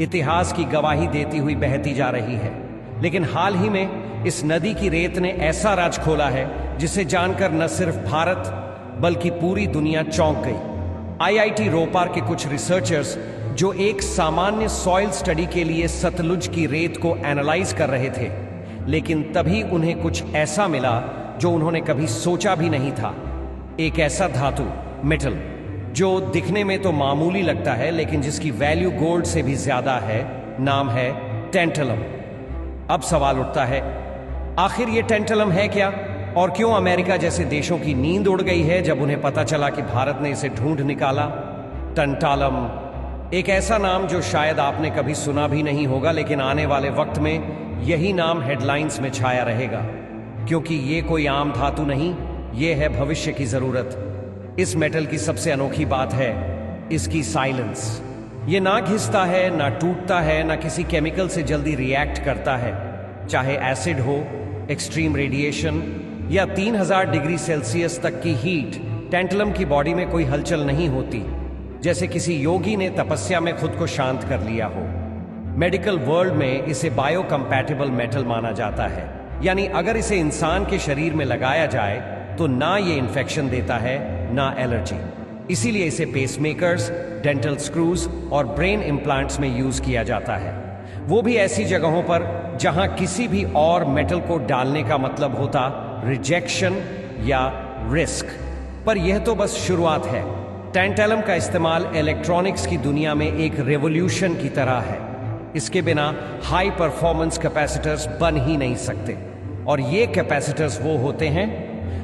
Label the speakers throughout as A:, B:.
A: इतिहास की गवाही देती हुई बहती जा रही है। लेकिन हाल ही में इस नदी की रेत ने ऐसा राज खोला है जिसे जानकर न सिर्फ भारत बल्कि पूरी दुनिया चौंक गई। आईआईटी रोपार के कुछ रिसर्चर्स जो एक सामान्य सॉइल स्टडी के लिए सतलुज की रेत को एनालाइज कर रहे थे, लेकिन तभी उन्हें कुछ ऐसा मिला जो उन्होंने कभी सोचा भी नहीं था। एक ऐसा धातु, मेटल, जो दिखने में तो मामूली लगता है लेकिन जिसकी वैल्यू गोल्ड से भी ज्यादा है। नाम है टेंटलम। अब सवाल उठता है, आखिर ये टेंटलम है क्या और क्यों अमेरिका जैसे देशों की नींद उड़ गई है जब उन्हें पता चला कि भारत ने इसे ढूंढ निकाला। टंटालम, एक ऐसा नाम जो शायद आपने कभी सुना भी नहीं होगा, लेकिन आने वाले वक्त में यही नाम हेडलाइंस में छाया रहेगा, क्योंकि ये कोई आम धातु नहीं, ये है भविष्य की जरूरत। इस मेटल की सबसे अनोखी बात है इसकी साइलेंस। ये ना घिसता है, ना टूटता है, ना किसी केमिकल से जल्दी रिएक्ट करता है। चाहे एसिड हो, एक्सट्रीम रेडिएशन या 3000 डिग्री सेल्सियस तक की हीट, टेंटलम की बॉडी में कोई हलचल नहीं होती, जैसे किसी योगी ने तपस्या में खुद को शांत कर लिया हो। मेडिकल वर्ल्ड में इसे बायोकम्पैटिबल मेटल माना जाता है, यानी अगर इसे इंसान के शरीर में लगाया जाए तो ना ये इन्फेक्शन देता है ना एलर्जी। इसीलिए इसे पेसमेकर्स, डेंटल स्क्रूज और ब्रेन इम्प्लांट्स में यूज किया जाता है, वो भी ऐसी जगहों पर जहां किसी भी और मेटल को डालने का मतलब होता रिजेक्शन या रिस्क। पर यह तो बस शुरुआत है। टैंटलम का इस्तेमाल इलेक्ट्रॉनिक्स की दुनिया में एक रेवोल्यूशन की तरह है। इसके बिना हाई परफॉर्मेंस कैपेसिटर्स बन ही नहीं सकते, और ये कैपेसिटर्स वो होते हैं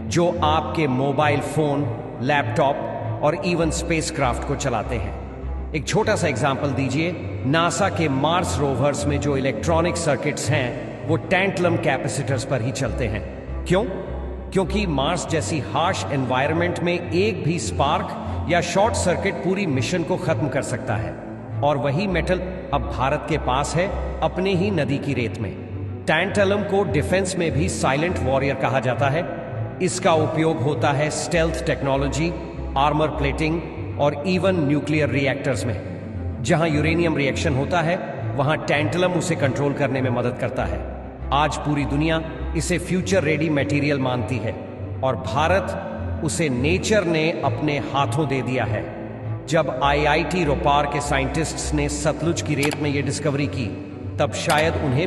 A: जो आपके मोबाइल फोन, लैपटॉप और इवन स्पेसक्राफ्ट को चलाते हैं। एक छोटा सा एग्जांपल दीजिए, नासा के मार्स रोवर्स में जो इलेक्ट्रॉनिक सर्किट्स हैं वो टैंटलम कैपेसिटर्स पर ही चलते हैं। क्यों? क्योंकि मार्स जैसी हार्श एनवायरनमेंट में एक भी स्पार्क या शॉर्ट सर्किट पूरी मिशन को खत्म कर सकता है। और वही मेटल अब भारत के पास है, अपने ही नदी की रेत में। टैंटलम को डिफेंस में भी साइलेंट वॉरियर कहा जाता है। इसका उपयोग होता है स्टेल्थ टेक्नोलॉजी, आर्मर प्लेटिंग और इवन न्यूक्लियर रिएक्टर्स में। जहां यूरेनियम रिएक्शन होता है वहां टैंटलम उसे कंट्रोल करने में मदद करता है। आज पूरी दुनिया इसे फ्यूचर रेडी मटेरियल मानती है, और भारत उसे नेचर ने अपने हाथों दे दिया है। जब आईआईटी रोपार के साइंटिस्ट्स ने सतलुज की रेत में यह डिस्कवरी की, तब शायद उन्हें भी